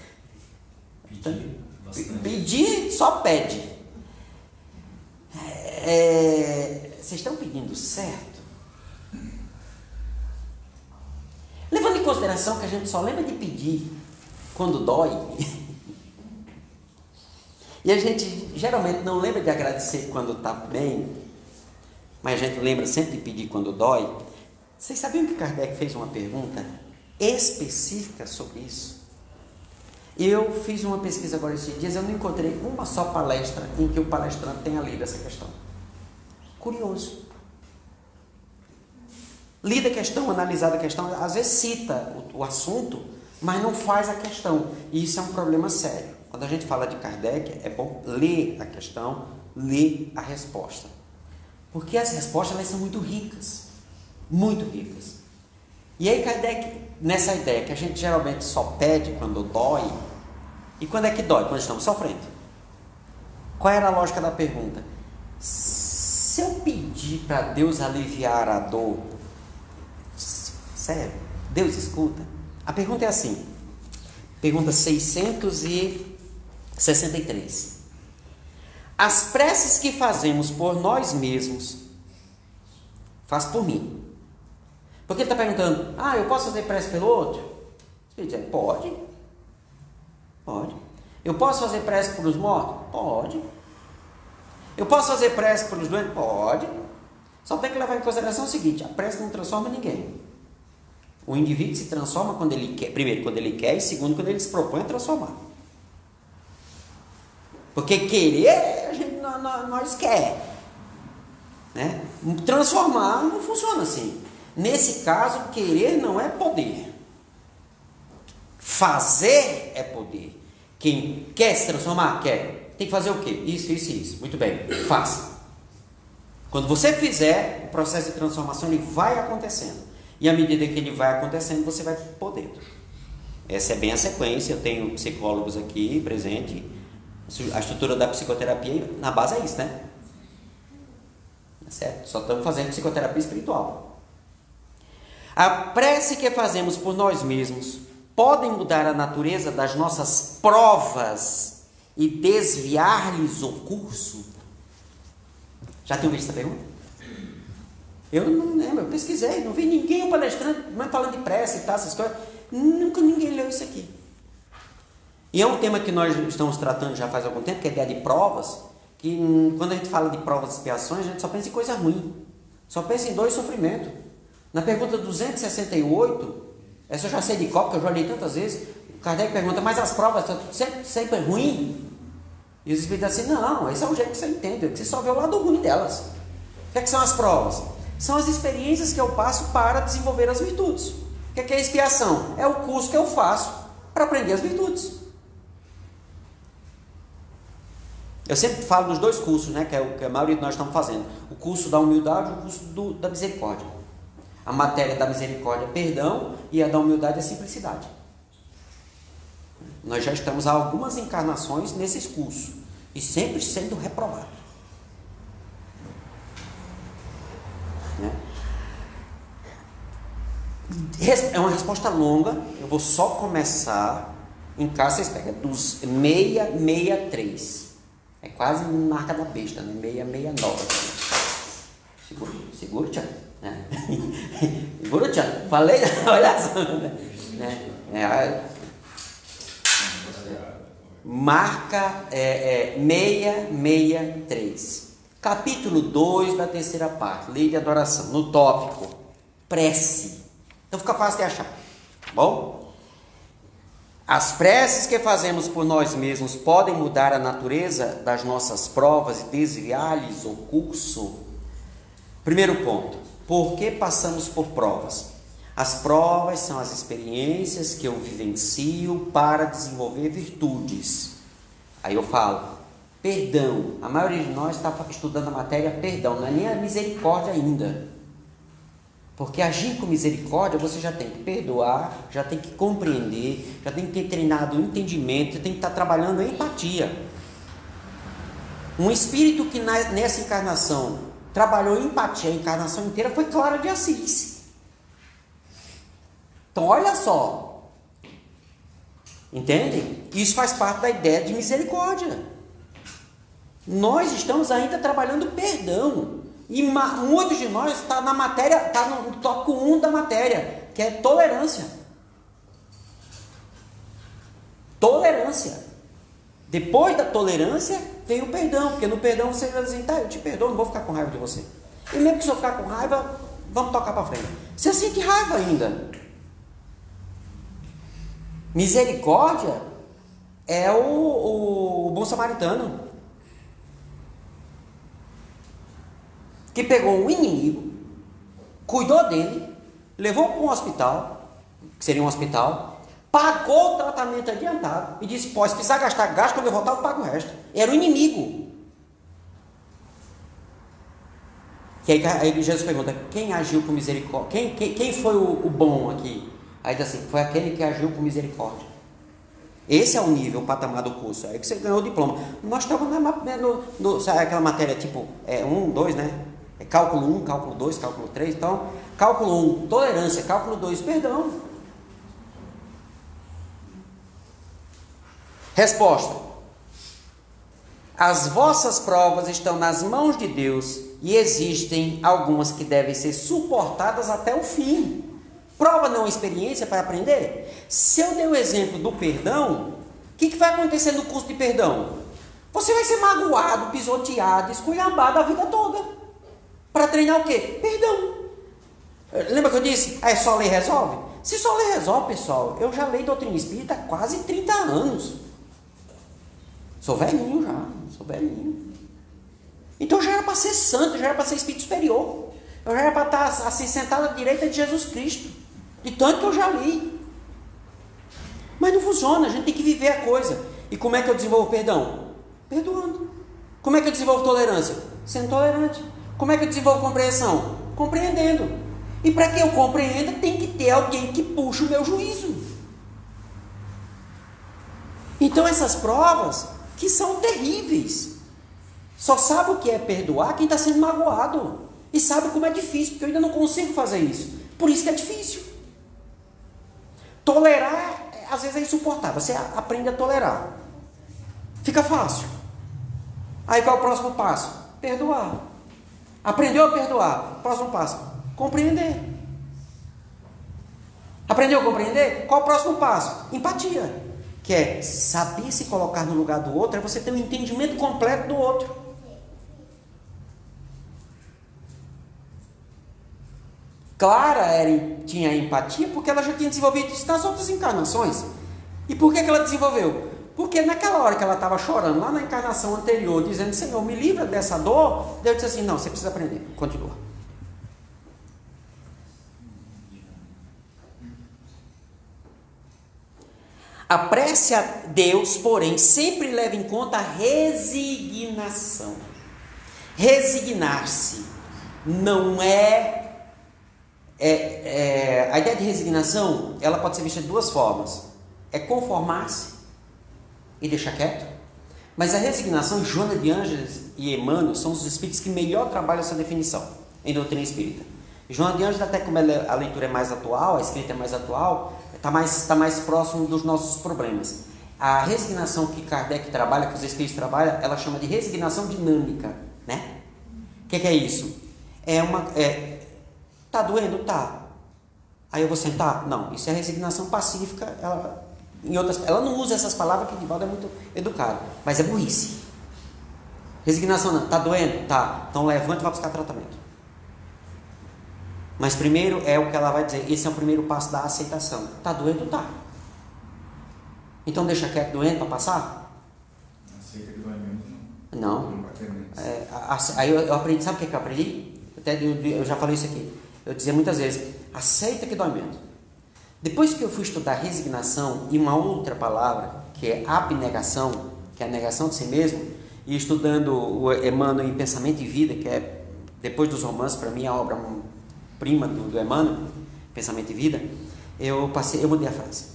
Pedir só pede. Vocês estão pedindo certo? Levando em consideração que a gente só lembra de pedir quando dói. E a gente geralmente não lembra de agradecer quando está bem, mas a gente lembra sempre de pedir quando dói. Vocês sabiam que Kardec fez uma pergunta específica sobre isso? Eu fiz uma pesquisa agora esses dias, eu não encontrei uma só palestra em que o palestrante tenha lido essa questão. Curioso. lida a questão, analisada a questão, às vezes cita o assunto, mas não faz a questão. E isso é um problema sério. Quando a gente fala de Kardec, é bom ler a questão, ler a resposta. Porque as respostas elas são muito ricas. Muito ricas. E aí Kardec, nessa ideia que a gente geralmente só pede quando dói, e quando é que dói? Quando estamos sofrendo. Qual era a lógica da pergunta? Se eu pedir para Deus aliviar a dor, sério, Deus escuta? A pergunta é assim, pergunta 663. As preces que fazemos por nós mesmos, faz por mim. Porque ele está perguntando, eu posso fazer prece pelo outro? Pode. Pode. Eu posso fazer prece pelos mortos? Pode. Eu posso fazer prece pelos doentes? Pode. Só tem que levar em consideração o seguinte, a prece não transforma ninguém. O indivíduo se transforma quando ele quer, primeiro quando ele quer, e segundo quando ele se propõe a transformar. Porque querer, a gente, nós quer. Né? Transformar não funciona assim. Nesse caso, querer não é poder. Fazer é poder. Quem quer se transformar, quer. Tem que fazer o quê? Isso. Muito bem, faça. Quando você fizer, o processo de transformação ele vai acontecendo. E à medida que ele vai acontecendo, você vai poder. Essa é bem a sequência. Eu tenho psicólogos aqui presente. A estrutura da psicoterapia, na base é isso, né? Certo? Só estamos fazendo psicoterapia espiritual. A prece que fazemos por nós mesmos podem mudar a natureza das nossas provas e desviar-lhes o curso? Já tinham visto essa pergunta? Eu não lembro, eu pesquisei, não vi ninguém palestrando, falando de prece e tal, essas coisas. Nunca ninguém leu isso aqui. E é um tema que nós estamos tratando já faz algum tempo, que é a ideia de provas, que quando a gente fala de provas e expiações, a gente só pensa em coisa ruim. Só pensa em dor e sofrimento. Na pergunta 268, essa eu já sei de cor, porque eu já olhei tantas vezes, o Kardec pergunta, mas as provas sempre é ruim? E os espíritos dizem assim, não, esse é o jeito que você entende, que você só vê o lado ruim delas. O que são as provas? São as experiências que eu passo para desenvolver as virtudes. O que é a expiação? É o curso que eu faço para aprender as virtudes. Eu sempre falo dos dois cursos, né, que é o que a maioria de nós estamos fazendo. O curso da humildade e o curso da misericórdia. A matéria da misericórdia é perdão e a da humildade é simplicidade. Nós já estamos há algumas encarnações nesses cursos e sempre sendo reprovados. Né? É uma resposta longa, eu vou só começar em casa, vocês pegam dos 663. É quase marca da besta, né? 669. Segura, Tiago. Né? Segura, Tiago. Falei, olha só. Né? Marca 663. Capítulo 2 da terceira parte. Lei de adoração. No tópico. Prece. Então fica fácil de achar. Bom? As preces que fazemos por nós mesmos podem mudar a natureza das nossas provas e desviar-lhes o curso? Primeiro ponto, por que passamos por provas? As provas são as experiências que eu vivencio para desenvolver virtudes. Aí eu falo, perdão. A maioria de nós está estudando a matéria perdão, não é nem a misericórdia ainda. Porque agir com misericórdia, você já tem que perdoar, já tem que compreender, já tem que ter treinado o entendimento, já tem que estar trabalhando a empatia. Um espírito que nessa encarnação trabalhou empatia a encarnação inteira foi Clara de Assis. Então olha só, entende? Isso faz parte da ideia de misericórdia. Nós estamos ainda trabalhando perdão. E muitos de nós está na matéria, está no tópico 1 da matéria, que é tolerância. Tolerância. Depois da tolerância, vem o perdão, porque no perdão você vai dizer, eu te perdoo, não vou ficar com raiva de você. E mesmo que se eu ficar com raiva, vamos tocar para frente. Você sente raiva ainda. Misericórdia é o bom samaritano. Que pegou um inimigo, cuidou dele, levou para um hospital, que seria um hospital, pagou o tratamento adiantado e disse: pode precisar gastar gasto, quando eu voltar eu pago o resto. Era o inimigo. Que aí Jesus pergunta: quem agiu com misericórdia? Quem foi o bom aqui? Aí diz assim: foi aquele que agiu com misericórdia. Esse é o nível, o patamar do curso. Aí que você ganhou o diploma. Nós estamos sabe aquela matéria tipo 1, 2, né? É cálculo 1, cálculo 2, cálculo 3. Então, cálculo 1, tolerância. Cálculo 2, perdão. Resposta: as vossas provas estão nas mãos de Deus e existem algumas que devem ser suportadas até o fim. Prova não é experiência para aprender? Se eu dei o exemplo do perdão, o que vai acontecer no curso de perdão? Você vai ser magoado, pisoteado, esculhambado a vida toda. Para treinar o quê? Perdão. Lembra que eu disse? É só lei resolve? Se só lei resolve, pessoal, eu já leio doutrina espírita há quase 30 anos. Sou velhinho já, sou velhinho. Então eu já era para ser santo, já era para ser espírito superior. Eu já era para estar assim sentado à direita de Jesus Cristo. De tanto que eu já li. Mas não funciona, a gente tem que viver a coisa. E como é que eu desenvolvo perdão? Perdoando. Como é que eu desenvolvo tolerância? Sendo tolerante. Como é que eu desenvolvo compreensão? Compreendendo. E para que eu compreenda, tem que ter alguém que puxe o meu juízo. Então essas provas, que são terríveis, só sabe o que é perdoar quem está sendo magoado. E sabe como é difícil, porque eu ainda não consigo fazer isso. Por isso que é difícil. Tolerar, às vezes é insuportável. Você aprende a tolerar. Fica fácil. Aí qual é o próximo passo? Perdoar. Aprendeu a perdoar. Próximo passo: compreender. Aprendeu a compreender? Qual é o próximo passo? Empatia. Que é saber se colocar no lugar do outro, é você ter um entendimento completo do outro. Clara tinha empatia porque ela já tinha desenvolvido isso nas outras encarnações. E por que ela desenvolveu? Porque naquela hora que ela estava chorando, lá na encarnação anterior, dizendo: Senhor, me livra dessa dor, Deus disse assim: não, você precisa aprender, continua. A prece a Deus, porém, sempre leva em conta a resignação. Resignar-se não é... A ideia de resignação, ela pode ser vista de duas formas. É conformar-se e deixar quieto. Mas a resignação, Joana de Ângeles e Emmanuel são os espíritos que melhor trabalham essa definição em doutrina espírita. Joana de Ângeles, até como a leitura é mais atual, a escrita é mais atual, está mais próximo dos nossos problemas. A resignação que Kardec trabalha, que os espíritos trabalham, ela chama de resignação dinâmica, né? O que é isso? Tá doendo? Tá. Aí eu vou sentar? Não. Isso é resignação pacífica. Ela não usa essas palavras, que Divaldo é muito educado, mas é burrice. Resignação não. Tá doendo? Tá. Então levanta e vai buscar tratamento. Mas primeiro é o que ela vai dizer. Esse é o primeiro passo da aceitação. Tá doendo? Tá. Então deixa quieto doendo para passar? Aceita que dói mesmo? Não. Aí eu aprendi, sabe o que eu aprendi? Eu já falei isso aqui. Eu dizia muitas vezes: aceita que dói menos. Depois que eu fui estudar resignação e uma outra palavra, que é abnegação, que é a negação de si mesmo, e estudando o Emmanuel em Pensamento e Vida, que é, depois dos romances, para mim, a obra-prima do Emmanuel, Pensamento e Vida, eu mudei a frase.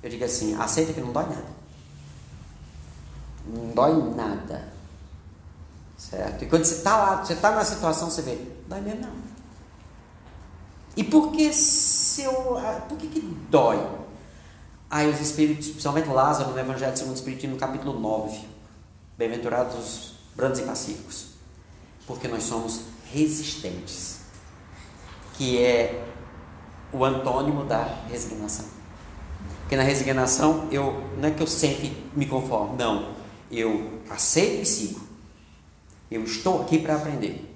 Eu digo assim: aceita que não dói nada. Não dói nada. Certo? E quando você está lá, você está na situação, você vê: dói mesmo não. E por que que dói? Aí os espíritos, principalmente Lázaro, no Evangelho segundo o Espiritismo, no capítulo 9, bem-aventurados os brandos e pacíficos, porque nós somos resistentes, que é o antônimo da resignação. Porque na resignação, não é que eu sempre me conformo, não, eu aceito e sigo. Eu estou aqui para aprender,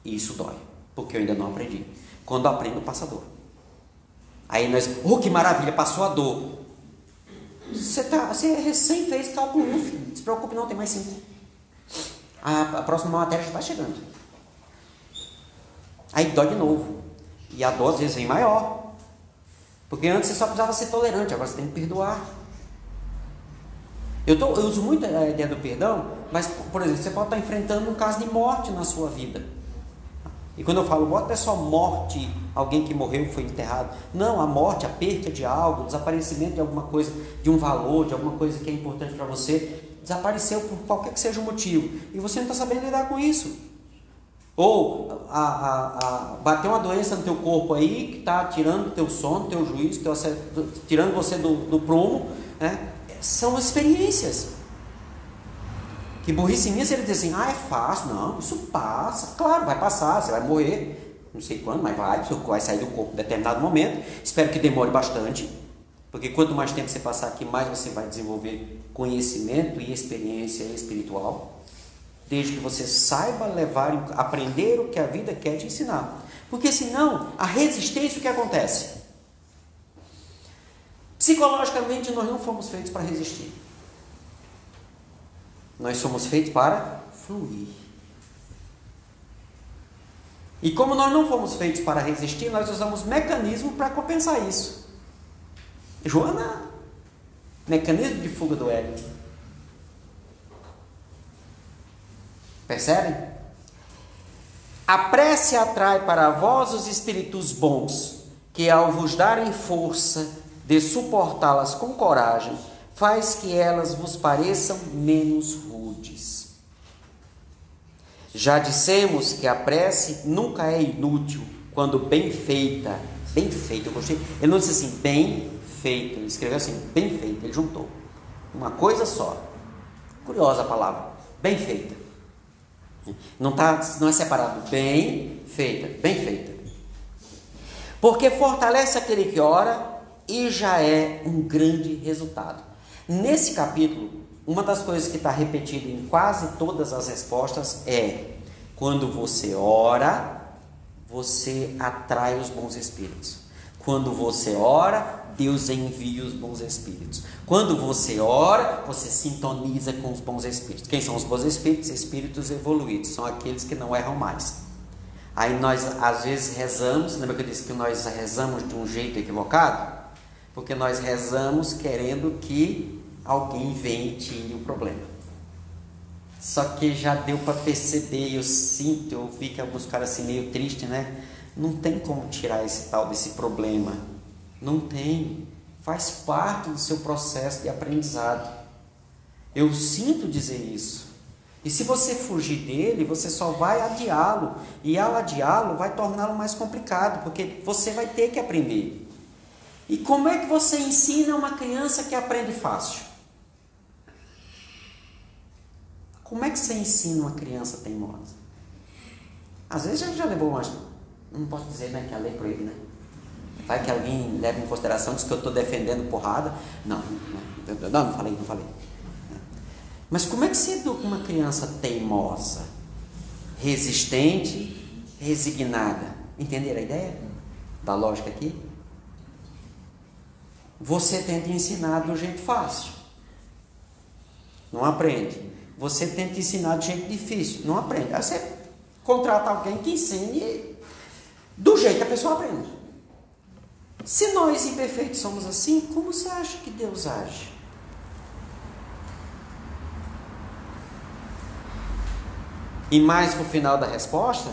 e isso dói, porque eu ainda não aprendi. Quando eu aprendo, passa a dor. Aí nós, que maravilha, passou a dor. Você recém fez cálculo 1, filho. Não se preocupe não, tem mais 5. A próxima matéria já está chegando. Aí dói de novo. E a dose às vezes vem maior. Porque antes você só precisava ser tolerante, agora você tem que perdoar. Eu uso muito a ideia do perdão, mas, por exemplo, você pode estar enfrentando um caso de morte na sua vida. E quando eu falo morte, não é só morte, alguém que morreu, foi enterrado. Não, a morte, a perda de algo, o desaparecimento de alguma coisa, de um valor, de alguma coisa que é importante para você, desapareceu por qualquer que seja o motivo. E você não está sabendo lidar com isso. Ou bateu uma doença no teu corpo aí, que está tirando o teu sono, teu juízo, tirando você do prumo, né? São experiências. Que burrice minha se ele diz assim, é fácil. Não, isso passa. Claro, vai passar, você vai morrer, não sei quando, mas vai sair do corpo em determinado momento. Espero que demore bastante, porque quanto mais tempo você passar aqui, mais você vai desenvolver conhecimento e experiência espiritual, desde que você saiba aprender o que a vida quer te ensinar. Porque senão, a resistência, o que acontece? Psicologicamente, nós não fomos feitos para resistir. Nós somos feitos para fluir. E como nós não fomos feitos para resistir, nós usamos mecanismo para compensar isso. Joana, mecanismo de fuga do ego. Percebem? A prece atrai para vós os espíritos bons, que ao vos darem força de suportá-las com coragem, faz que elas vos pareçam menos rudes. Já dissemos que a prece nunca é inútil quando bem feita. Bem feita, eu gostei. Ele não disse assim, bem feita. Ele escreveu assim, bem feita. Ele juntou uma coisa só. Curiosa a palavra. Bem feita. Não é separado. Bem feita. Bem feita. Porque fortalece aquele que ora e já é um grande resultado. Nesse capítulo, uma das coisas que está repetida em quase todas as respostas é: quando você ora, você atrai os bons espíritos. Quando você ora, Deus envia os bons espíritos. Quando você ora, você sintoniza com os bons espíritos. Quem são os bons espíritos? Espíritos evoluídos, são aqueles que não erram mais. Aí nós às vezes rezamos, lembra que eu disse que nós rezamos de um jeito equivocado? Porque nós rezamos querendo que alguém venha e tire o problema. Só que já deu para perceber, eu vi que alguns caras assim meio tristes, né? Não tem como tirar esse tal desse problema. Não tem. Faz parte do seu processo de aprendizado. Eu sinto dizer isso. E se você fugir dele, você só vai adiá-lo. E ao adiá-lo, vai torná-lo mais complicado, porque você vai ter que aprender. E como é que você ensina uma criança que aprende fácil? Como é que você ensina uma criança teimosa? Às vezes a gente já levou umas... Não posso dizer, né, que a lei proíbe, né? Vai que alguém leva em consideração, diz que eu estou defendendo porrada. Não falei. Mas como é que você educa uma criança teimosa, resistente, resignada? Entenderam a ideia da lógica aqui? Você tenta ensinar do jeito fácil, não aprende. Você tenta ensinar do jeito difícil, não aprende. Aí você contrata alguém que ensine do jeito que a pessoa aprende. Se nós imperfeitos somos assim, como você acha que Deus age? E mais para o final da resposta,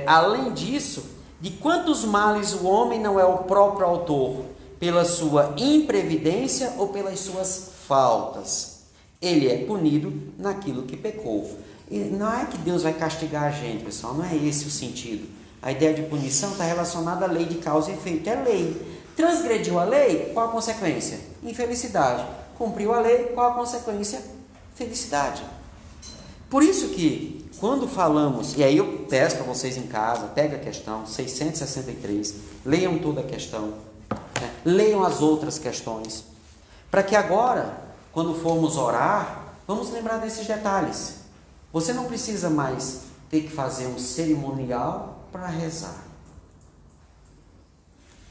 além disso, de quantos males o homem não é o próprio autor, pela sua imprevidência ou pelas suas faltas. Ele é punido naquilo que pecou. E não é que Deus vai castigar a gente, pessoal, não é esse o sentido. A ideia de punição está relacionada à lei de causa e efeito. É lei. Transgrediu a lei, qual a consequência? Infelicidade. Cumpriu a lei, qual a consequência? Felicidade. Por isso que, quando falamos, e aí eu peço para vocês em casa, pega a questão 663, leiam toda a questão, né? Leiam as outras questões, para que agora, quando formos orar, vamos lembrar desses detalhes. Você não precisa mais ter que fazer um cerimonial para rezar.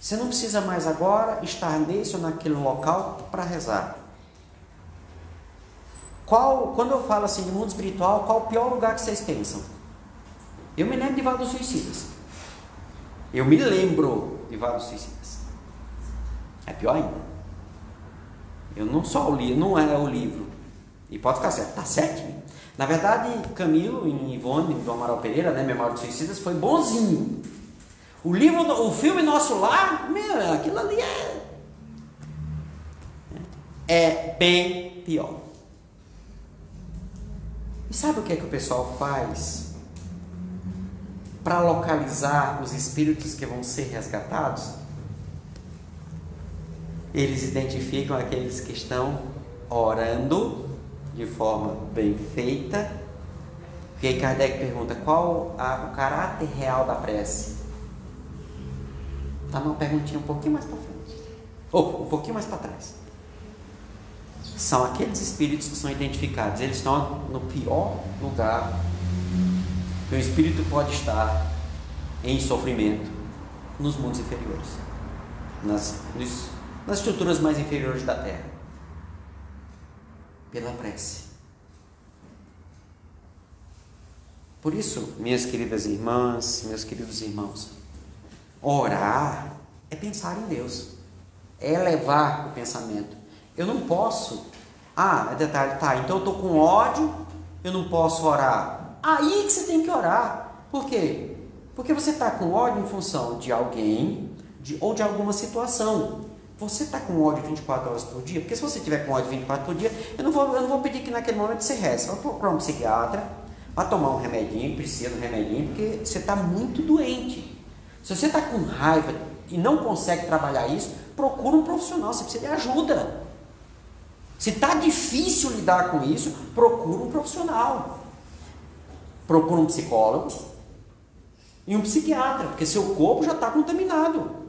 Você não precisa mais agora estar nesse ou naquele local para rezar. Quando eu falo assim de mundo espiritual, qual o pior lugar que vocês pensam? Eu me lembro de Vale dos Suicidas. Eu me lembro de vários suicidas. É pior ainda. Eu não só o livro, não é o livro. E pode ficar certo, está certo. Na verdade, Camilo e Ivone do Amaral Pereira, né, Memória dos Suicidas, foi bonzinho. O livro, o filme Nosso Lar, meu, aquilo ali é bem pior. E sabe o que é que o pessoal faz para localizar os espíritos que vão ser resgatados? Eles identificam aqueles que estão orando de forma bem feita. E aí Kardec pergunta: qual o caráter real da prece? Está numa perguntinha um pouquinho mais para frente, ou um pouquinho mais para trás. São aqueles espíritos que são identificados. Eles estão no pior lugar que o espírito pode estar, em sofrimento, nos mundos inferiores, nas estruturas mais inferiores da Terra, pela prece. Por isso, minhas queridas irmãs, meus queridos irmãos, orar é pensar em Deus, é elevar o pensamento. Eu não posso, detalhe, então eu estou com ódio, eu não posso orar. Aí que você tem que orar. Por quê? Porque você está com ódio em função de alguém ou de alguma situação. Você está com ódio 24 horas por dia? Porque se você tiver com ódio 24 por dia, eu não vou pedir que naquele momento você reze. Vai procurar um psiquiatra, vai tomar um remedinho, precisa de um remedinho, porque você está muito doente. Se você está com raiva e não consegue trabalhar isso, procura um profissional, você precisa de ajuda. Se está difícil lidar com isso, procura um profissional. Procura um psicólogo e um psiquiatra, porque seu corpo já está contaminado.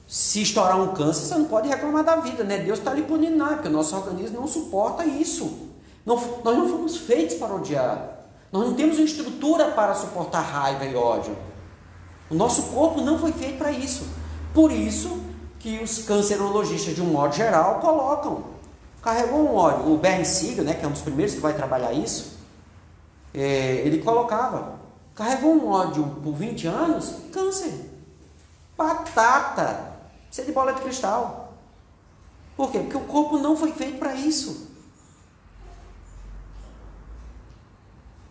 Se estourar um câncer, você não pode reclamar da vida, né? Deus está lhe punindo, não, porque o nosso organismo não suporta isso. Nós não fomos feitos para odiar. Nós não temos uma estrutura para suportar raiva e ódio. O nosso corpo não foi feito para isso. Por isso que os cancerologistas, de um modo geral, carregou um ódio. O Bernard Siegel, né, que é um dos primeiros que vai trabalhar isso, ele carregou um ódio por 20 anos, câncer, batata, precisa de bola de cristal. Por quê? Porque o corpo não foi feito para isso.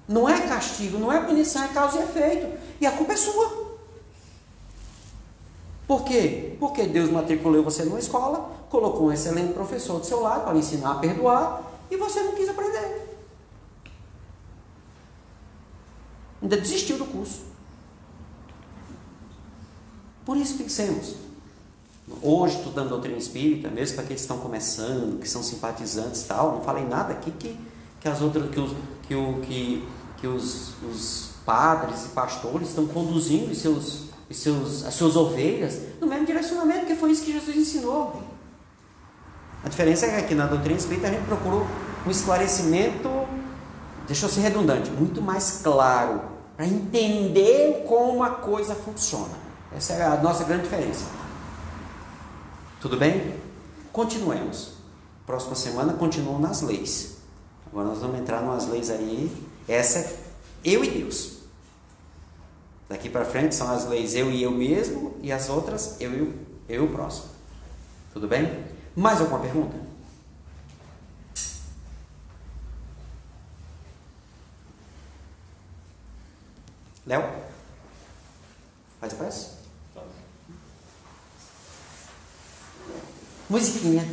Não é castigo, não é punição, é causa e efeito. E a culpa é sua. Por quê? Porque Deus matriculou você numa escola, colocou um excelente professor do seu lado para lhe ensinar a perdoar, e você não quis aprender. Ainda desistiu do curso. Por isso pensemos. Hoje, estudando doutrina espírita, mesmo para aqueles que estão começando, que são simpatizantes e tal, não falei nada aqui que os padres e pastores estão conduzindo as suas ovelhas no mesmo direcionamento, porque foi isso que Jesus ensinou. A diferença é que aqui na doutrina espírita a gente procurou um esclarecimento, deixa eu ser redundante, muito mais claro, para entender como a coisa funciona. Essa é a nossa grande diferença. Tudo bem? Continuemos. Próxima semana continuam nas leis. Agora nós vamos entrar nas leis aí. Essa é eu e Deus. Daqui para frente são as leis eu e eu mesmo, e as outras eu e o próximo. Tudo bem? Mais alguma pergunta? Léo? Faz a prece? Musiquinha.